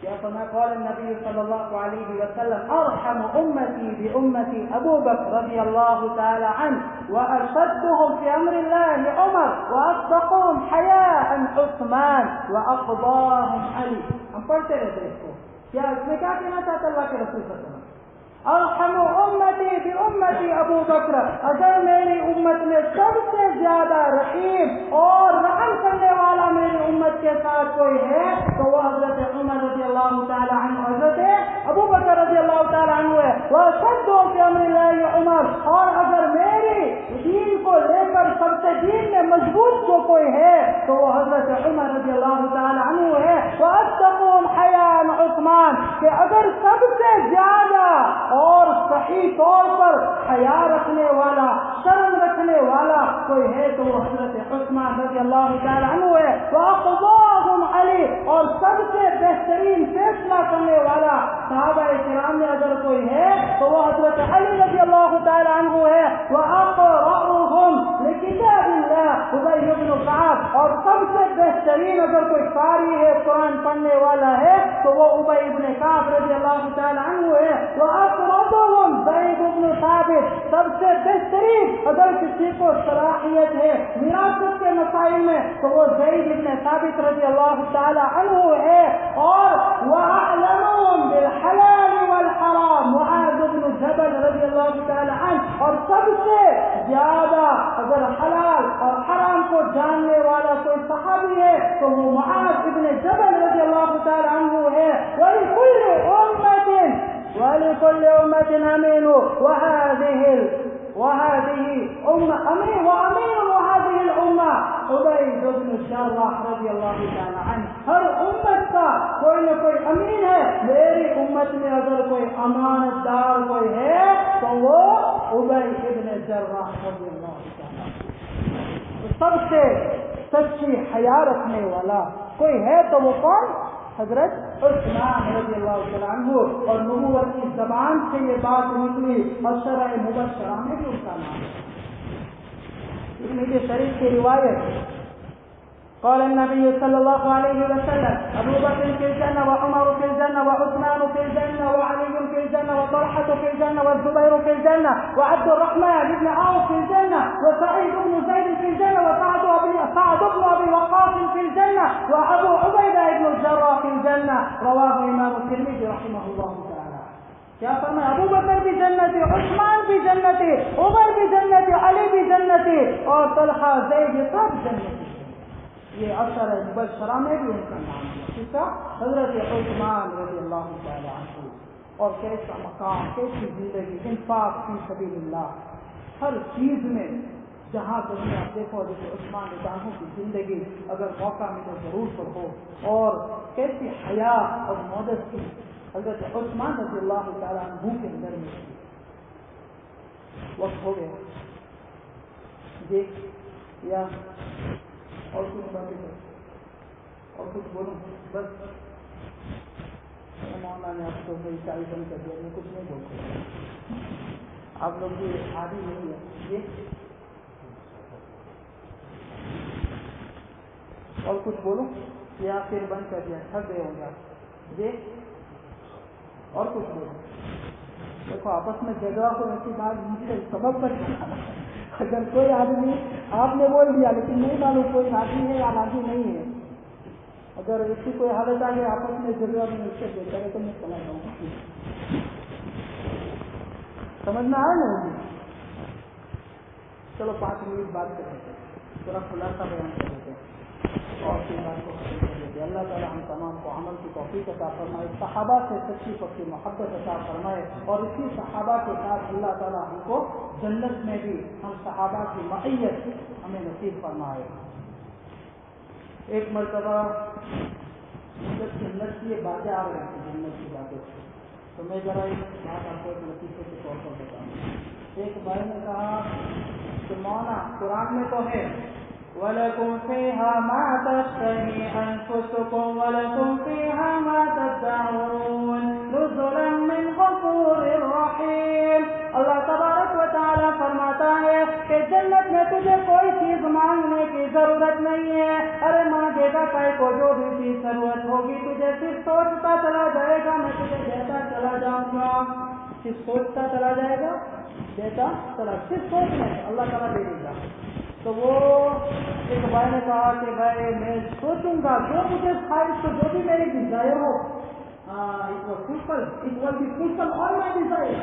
Speaker 1: کیا فرمایا؟ قال النبی صلی اللہ علیہ وسلم ارحم امتی بامتی ابو بکر رضی اللہ تعالی عنہ واشدهم في امر الله عمر واصدقهم حیاء عثمان واقضاهم علی۔ ہم پڑھتے رہتے اس کو، کیا اس میں کیا کہنا چاہتا اللہ کے رسول صلی اللہ علیہ وسلم؟ ارحم امتی بامتی ابو بکر، اگر میری امت میں سب سے زیادہ رحیم اور رحم کرنے والا میری امت کے ساتھ کوئی ہے تو وہ حضرت عمر رضی اللہ تعالی عنہ، حضرت ابو بکر رضی اللہ تعالی عنہ ہے۔ وَأَشَدُّهُمْ فِي أَمْرِ اللَّهِ عُمَرُ، اور اگر میری دین کو لے کر سب سے دین میں مضبوط کو کوئی ہے تو وہ حضرت عمر رضی اللہ تعالی عنہ ہے۔ وَأَتَّقُهُمْ حَيَاءً عثمان کہ اگر سب سے زیادہ اور صحیح طور پر حیا رکھنے والا، شرم رکھنے والا کوئی ہے تو وہ حضرت عثمان رضی اللہ تعالی عنہ ہے۔ وَأَقْضَاهُمْ عَلِي، اور سب سے بہترین فیصلہ کرنے والا صحابہ کرام میں اگر کوئی ہے تو وہ حضرت علی رضی اللہ تعالی عنہ ہے۔ وَأَقْرَأُهُمْ لِكِتَابِ اللَّهِ أُبَيُّ بْنُ كَعْبٍ، اور سب سے بہترین اگر کوئی قاری ہے، قرآن پڑھنے والا ہے تو وہ ابی بن کعب رضی اللہ تعالی عنہ ہے۔ وَأَقْرَبُهُمْ زید بن ثابت، سب سے بہترین اگر کسی کو صلاحیت ہے وراثت کے مسائل میں تو وہ زید بن ثابت رضی اللہ تعالی عنہ ہے۔ اور وَأَعْلَمُهُمْ بِالْحَلَالِ وَالْحَرَامِ معاذ بن جبل رضی اللہ تعالی عنہ، اور سب سے زیادہ اگر حلال اور حرام کو جاننے والا کوئی صحابی ہے تو وہ معاذ بن جبل رضی اللہ تعالی عنہ ہے۔ وَلِكُلِّ أُمَّةٍ أَمِينٌ وَهَذِهِ أُمَّةٌ وَأَمِينُ وَهَذِهِ الْأُمَّةِ عُبَيْدُ بْنُ الجَّرَّاحِ رضی اللہ تعالی عنہ، ہر امت کا کوئی نہ کوئی امین ہے، میری امت میں اگر کوئی امانت دار کوئی ہے تو وہ عبید بن جراح رضی اللہ تعالی عنہ۔ سب سے سچی حیا رکھنے والا کوئی ہے تو وہ کون؟ حضرت عثمان رضی اللہ تعالی عنہ، اور نبوت کی زبان سے یہ بات نکلی اور شرع مبشرہ میں بھی اس کا نام ہے۔ ابن شریف کی روایت، قال النبي صلى الله عليه وسلم ابو بكر في الجنه وعمر في الجنه وعثمان في الجنه وعلي في الجنه وطلحه في الجنه والزبير في الجنه وعبد الرحمن بن عوف في الجنه وسعيد بن زيد في الجنه وسعد بن ابي وقاص في الجنه وابو عبيده بن الجراح في الجنه، رواه امام الترمذي رحمه الله تعالى۔ کیا فرمایا؟ ابو بکر بھی جنتی، عثمان بھی جنتی، عمر بھی جنتی، علی بھی جنتی، اور طلحہ زید یہ سب جنتی۔ یہ عشر مبشرہ میں بھی ان کا نام ہے، ٹھیک ہے؟ حضرت عثمان رضی اللہ تعالی عنہ، اور کیسا مقام، کیسی زندگی، انفاق فی سبیل اللہ، ہر چیز میں جہاں کہیں آپ دیکھو جیسے عثمان رضی اللہ عنہ کی زندگی اگر موقع ملے ضرور پڑھو، اور کیسی حیا اور مودستی حضرت عثمان رضی اللہ تعالی عنہ کے اندر میں تھی۔ وقت ہو گیا، دیکھ یا اور کچھ باتیں کریں اور کچھ بولوں؟ بس مولانا نے آپ کو میری چائے بند کر دیا، میں کچھ نہیں بول سکتا، آپ لوگ بھی عادی نہیں ہے یہ۔ اور کچھ بولوں یا پھر بند کر دیا؟ تھک گئے ہوں گے آپ جی؟ اور کچھ بولوں؟ دیکھو آپس میں جھگڑا کو ایسی بات مجھے سبب پر اگر کوئی آدمی آپ نے بول دیا لیکن نہیں معلوم کوئی راضی ہے یا راضی نہیں ہے، اگر اس کی کوئی حالت آ گئی آپس میں جھگڑا بھی اس سے بہتر ہے تو میں چلا جاؤں گا۔ سمجھنا آیا نا مجھے؟ چلو 5 منٹ بات کر لیتے ہیں، تھوڑا خلاصہ بیان کر دیتے ہیں اور پھر بات کو ختم کر دیتے ہیں۔ اللہ تعالیٰ ہم تمام کو عمل کی توفیق عطا فرمائے، صحابہ سے سچی پکی محبت عطا فرمائے، اور اسی صحابہ کے ساتھ اللہ تعالیٰ ہم کو جنت میں بھی ہم صحابہ کی معیت ہمیں نصیب فرمائے۔ ایک مرتبہ جب جنت کی یہ باتیں آ رہی تھیں، جنت کی باتیں، تو میں ذرا ایک بات آپ کو ایک لطیفے کے طور پر بتاؤں۔ ایک بھائی نے کہا کہ مولانا قرآن میں تو ہے وَلَكُمْ فِيهَا مَا تَشْتَهِي أَنفُسُكُمْ وَلَكُمْ فِيهَا مَا تَدَّعُونَ نُزُلًا مِّنْ غَفُورٍ رَّحِيمٍ۔ اللہ تبارک و تعالیٰ فرماتا ہے کہ جنت میں تجھے کوئی چیز مانگنے کی ضرورت نہیں ہے، ارے مانگے گا کائے کو، جو بھی چیز ضرورت ہوگی تجھے صرف سوچتا چلا جائے گا، میں تجھے دیتا چلا جاؤں گا، صرف سوچتا چلا جائے گا، دیتا چلا، صرف سوچنا ہے اللہ تعالیٰ دے دے گا۔ تو وہ ایک بھائی نے کہا کہ بھائی میں سوچوں گا جو مجھے خواہش کو، جو بھی میری ڈیزائر ہو، اور میں ڈیزائر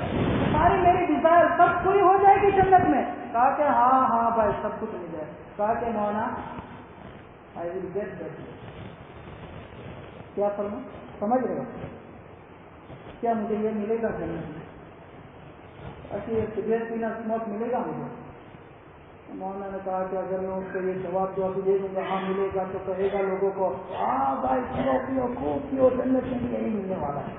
Speaker 1: ساری میری ڈیزائر سب پوری ہو جائے گی جنت میں۔ کہا کہ ہاں بھائی سب کچھ مل جائے۔ کہا کہ مولانا آئی ول گیٹ دیٹ۔ کیا فرما سمجھ رہے ہو؟ کیا مجھے یہ ملے گا جنت میں؟ ایسی سگریٹ پینا اسموک ملے گا مجھے؟ مولانا نے کہا کہ اگر میں اس کو یہ جواب دے دوں گا ہاں ملے گا تو کہے گا لوگوں کو ہاں بھائی پیو پیو خوب پیو جنت میں بھی یہی ملنے والا ہے.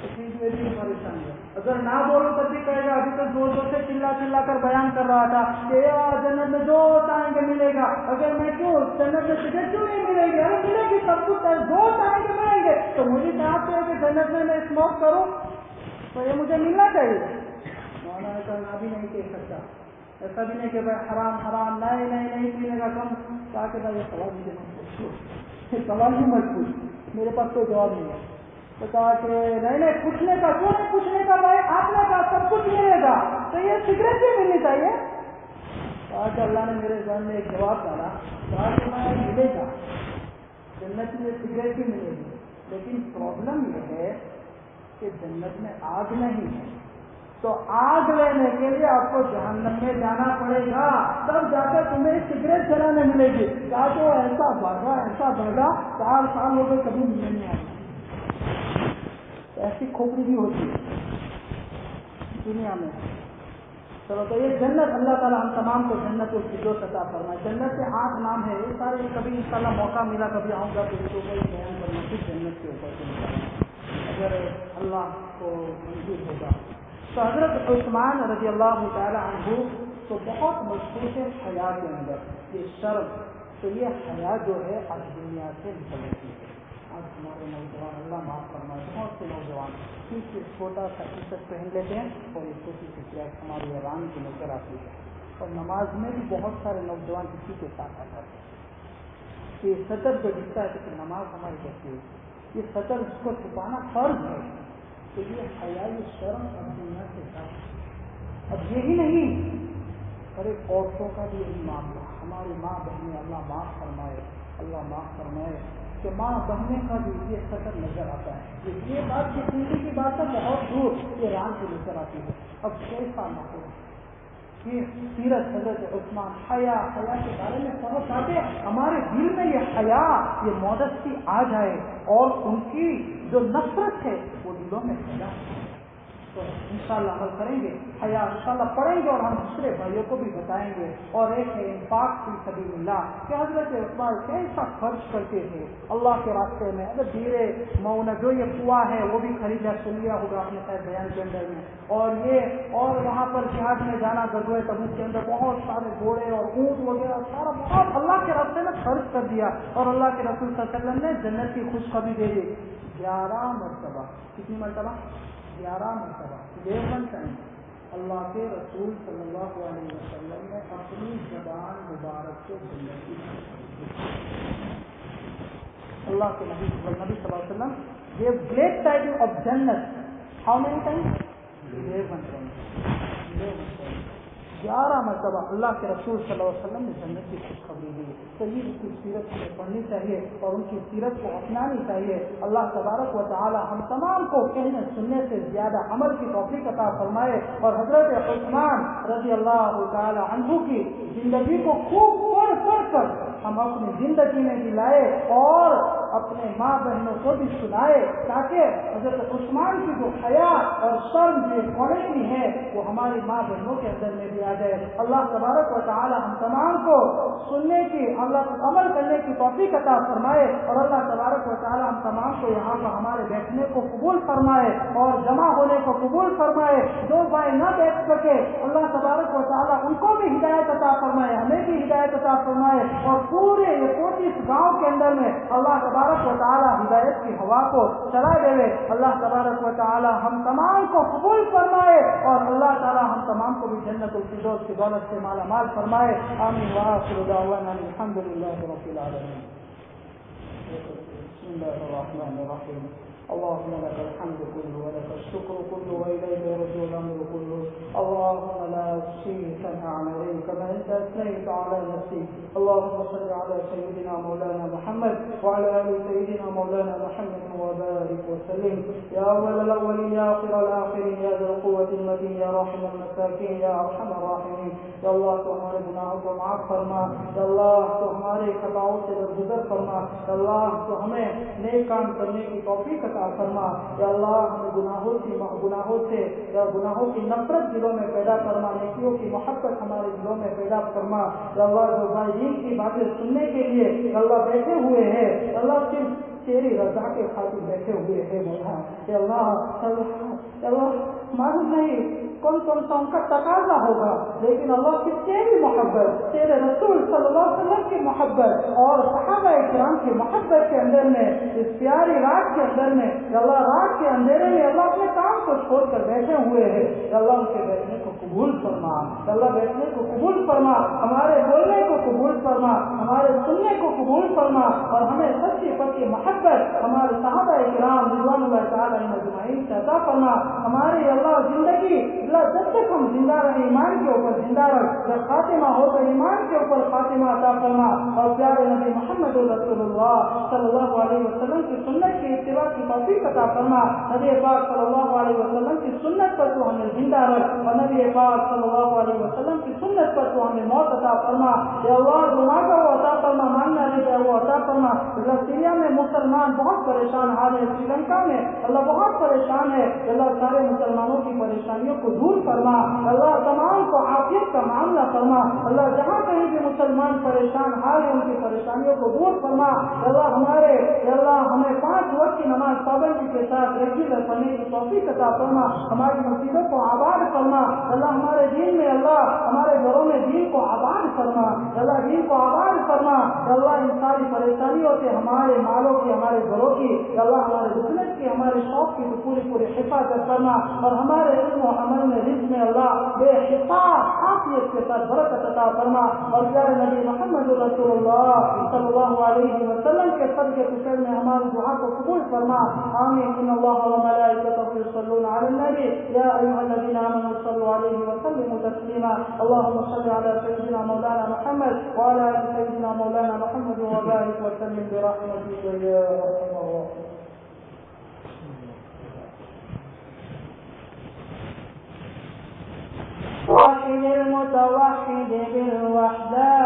Speaker 1: پریشان ہے. اگر نہ بولو تب بھی کہے گا ابھی تو زور زور سے چلا کر بیان کر رہا تھا کہ جنت میں جو چاہیں گے ملے گا. اگر میں کیوں جنت میں سگریٹ کیوں نہیں ملے گی؟ ارے ملے گی سب کچھ جو چاہیں گے ملیں گے. تو مجھے چاہتے ہیں کہ جنت میں اسموک کروں تو یہ مجھے ملنا چاہیے. مولانا کہنا بھی نہیں کہہ سکتا. ایسا بھی نہیں کہ بھائی حرام حرام نہیں پینے کا کم. کہا کہ بھائی یہ سوال مجھے مت پوچھو, سوال بھی مت پوچھ, میرے پاس کوئی جواب نہیں ہے. تو کہا کہ نہیں پوچھنے کا کیوں نہیں پوچھنے کا بھائی, آپ نے کہا سب کچھ ملے گا تو یہ سگریٹ بھی ملنی چاہیے. کہا کہ اللہ نے میرے ذہن میں ایک جواب ڈالا. کہا کہ میں ملے گا جنت میں سگریٹ بھی ملے گی, لیکن پرابلم یہ ہے کہ جنت میں آگ نہیں ہے, تو آگ لینے کے لیے آپ کو جہنم میں جانا پڑے گا, تب جا کر تمہیں سگریٹ جلانے ملے گی. کہا کہ وہ ایسا بھاگا 4 سال ہو گئے کبھی ملنے نہیں آیا. ایسی کھوپڑی بھی ہوتی ہے دنیا میں. چلو تو یہ جنت, اللہ تعالیٰ ہم تمام کو جنت کو فردوس عطا فرمائے. جنت کے 8 نام ہے, یہ سارے کبھی انشاءاللہ موقع ملا کبھی آؤں گا تو اس کو کوئی بیان کرنا پھر جنت کے اوپر سے اگر اللہ کو منظور ہوگا. تو حضرت عثمان رضی اللہ تعالی عنہ تو بہت مشہور ہے حیا کے اندر, یہ شرم. تو یہ حیا جو ہے آج دنیا سے نکل رہی ہے. آج ہمارے نوجوان, اللہ معاف فرمائے, بہت سے نوجوان چھوٹا سا ٹی شرٹ پہن لیتے ہیں اور یہ چھوٹی سی کلاس ہماری حیران کی نظر آتی ہے. اور نماز میں بھی بہت سارے نوجوان کسی کے ساتھ آ جاتے ہیں. یہ سطر جو دکھتا ہے کہ نماز ہماری کیسی ہے, یہ سطر اس کو چھپانا فرض ہے. تو یہ حیا, یہ شرم اب دنیا سے ساتھ. اب یہی نہیں, ارے عورتوں کا بھی یہی معاملہ. ہماری ماں بہنیں, اللہ معاف فرمائے, اللہ معاف فرمائے, کہ ماں بہنیں کا بھی یہ سطر نظر آتا ہے. یہ بات کی زندگی کی بات ہے بہت دور, یہ ران کی نظر آتی ہے. اب کیسا ماحول, یہ سیرت حضرت عثمان, حیا کے بارے میں سبق آتے ہمارے دل میں یہ حیا, یہ مودستی آ جائے اور ان کی جو نفرت ہے وہ دلوں میں پیدا ہو. تو انشاءاللہ عمل کریں گے, حیا انشاءاللہ پڑھیں گے اور ہم دوسرے بھائیوں کو بھی بتائیں گے. اور ایک ہے انفاق فی سبیل اللہ, کہ حضرت عثمان کیسا خرچ کرتے تھے اللہ کے راستے میں. اگر دھیرے مونا جو یہ کنواں ہے وہ بھی خریدا, سن لیا ہوگا اپنے شاید بیان کے اندر میں, اور وہاں پر جہاد میں جانا, غزوہ تبوک کے اندر بہت سارے گھوڑے اور اونٹ وغیرہ سارا بہت اللہ کے راستے میں خرچ کر دیا. اور اللہ کے رسول صلی اللہ علیہ وسلم نے جنت کی خوشخبری دے دی 11 مرتبہ. کتنی مرتبہ؟ 11 مرتبہ. 11 ٹائم اللہ کے رسول صلی اللہ علیہ وسلم نے اپنی زبان مبارک سے جنت کی اللہ کے نبی صلی اللہ علیہ وسلم gave great title of Jannat. How many times? 11 times. 11 مرتبہ اللہ کے رسول صلی اللہ علیہ وسلم نے جنت کی خوشخبری دی. تو یہ ان کی سیرت ہمیں پڑھنی چاہیے اور ان کی سیرت کو اپنانی چاہیے. اللہ تبارک و تعالی ہم تمام کو کہنے سننے سے زیادہ عمل کی توفیق عطا فرمائے. اور حضرت عثمان رضی اللہ تعالی عنہ کی زندگی کو خوب پڑھ کر ہم اپنی زندگی میں بھی لائے اور اپنے ماں بہنوں کو بھی سنائے, تاکہ حضرت عثمان کی جو حیا اور شرم جو کوالٹی ہے وہ ہماری ماں بہنوں کے اندر میں بھی آ جائے. اللہ تبارک و تعالی ہم تمام کو سننے کی, اللہ عمل کرنے کی توفیق عطا فرمائے. اور اللہ تبارک و تعالی ہم تمام کو یہاں پر ہمارے بیٹھنے کو قبول فرمائے اور جمع ہونے کو قبول فرمائے. جو بھائی نہ بیٹھ سکے اللہ تبارک و تعالی ان کو بھی ہدایت عطا فرمائے, ہمیں بھی ہدایت عطا فرمائے. اور پورے یہ 25 گاؤں کے اندر میں اللہ تبارک و تعالی ہدایت کی ہوا کو چلا دے. اللہ تبارک و تعالی ہم تمام کو قبول فرمائے اور اللہ تعالی ہم تمام کو بھی جنت الفردوس کی دولت سے مالا مال فرمائے. آمین وآخر دعوانا الحمدللہ رب العالمین. بسم اللہ الرحمن الرحیم. اللهم لك الحمد كله ولك الشكر كله وإليك يرجع الأمر كله. اللهم لا أحصي ثناء عليك كما أنت أثنيت على نفسك. اللهم صل على سيدنا مولانا محمد وعلى آل سيدنا مولانا محمد وبارك وسلم. يا أول الأولين يا آخر الآخرين يا ذا القوة المتين يا راحم المساكين يا أرحم الراحمين. یا اللہ تو ہمارے گناہوں کو معاف فرما. یا اللہ تو ہمارے خطاؤں سے درگزر فرما. یا اللہ تو ہمیں نیک کام کرنے کی توفیق عطا عطا فرما. یا اللہ ہمیں گناہوں سے یا گناہوں کی نفرت دلوں میں پیدا فرما, نیکیوں کی محبت ہمارے دلوں میں پیدا فرما. یا اللہ جو بھائی دین کی باتیں سننے کے لیے یا اللہ بیٹھے ہوئے ہیں, یا اللہ صرف تیری رضا کے خاطر بیٹھے ہوئے ہیں مولا. یا اللہ معلوم نہیں کون کون سا ان کا تقاضا ہوگا, لیکن اللہ کی تیری محبت, تیرے رسول صلی اللہ علیہ وسلم کی محبت اور صحابہ کرام کی محبت کے اندر میں, اس پیاری رات کے اندر میں یا اللہ رات کے اندھیرے میں اللہ اپنے کام کو چھوڑ کر بیٹھے ہوئے ہیں. یا اللہ ان کے بیٹھنے کو قبول فرما. یا اللہ بیٹھنے کو قبول فرما, ہمارے بولنے کو قبول فرما, ہمارے سننے کو قبول فرما, اور ہمیں سچی پکی محبت ہمارے صحابہ کرام رضوان اللہ تعالی اجمعین سے عطا فرما. ہماری اللہ زندگی جب تک ہم زندہ رہے ایمان کے اوپر زندہ رکھ, جب خاتمہ ہو تو ایمان کے اوپر خاتمہ عطا فرما. اور پیارے نبی محمد رسول اللہ صلی اللہ علیہ وسلم کی سنت کی اتباع کی توفیق عطا فرما. نبی پاک صلی اللہ علیہ وسلم کی سنت پر تو ہمیں زندہ رکھ, اور نبی پاک صلی اللہ علیہ وسلم کی سنت پر تو ہمیں موت عطا فرما. یا اللہ جو مانگا وہ عطا فرما, مانگنا نہیں ہے وہ عطا فرما. سیریا میں مسلمان بہت پریشان حال ہے, سری لنکا میں اللہ بہت پریشان ہے. اللہ سارے مسلمانوں کی پریشانیوں کو دور فرما. اللہ تمام کو عافیت کا معاملہ فرما. اللہ جہاں کہیں بھی مسلمان پریشان حال ہے ان کی پریشانیوں کو دور فرما. اللہ ہمیں 5 وقت کی نماز پابندی کے ساتھ ریگولر پڑھنے کی توفیق عطا فرما. ہماری مسجدوں کو آباد فرما. اللہ ہمارے دین میں, اللہ ہمارے گھروں میں دین کو آباد فرما. اللہ دین کو آباد فرما. اللہ ان ساری پریشانیوں سے ہمارے مالوں کی, ہمارے گھروں کی, اللہ ہمارے بزنس کی, ہمارے شوق کی پوری حفاظت فرما. اور ہمارے علم و عمل میں رزق میں اللہ بے حساب عافیت کے ساتھ برکت عطا فرما. اور پیارے نبی محمد رسول اللہ صلی اللہ علیہ وسلم کے صدقے فکر میں ہماری دعا کو قبول فرما. آمین. ان اللہ و ملائکتہ یصلون علی النبی یا ایھا الذین آمنوا صلوا علیہ وسلموا تسلیما. اللهم صل علی سیدنا مولانا محمد وعلى آل سیدنا مولانا محمد وبارک وسلم برحمتک یا ارحم الراحمین. واحد المتوحد بالوحدانية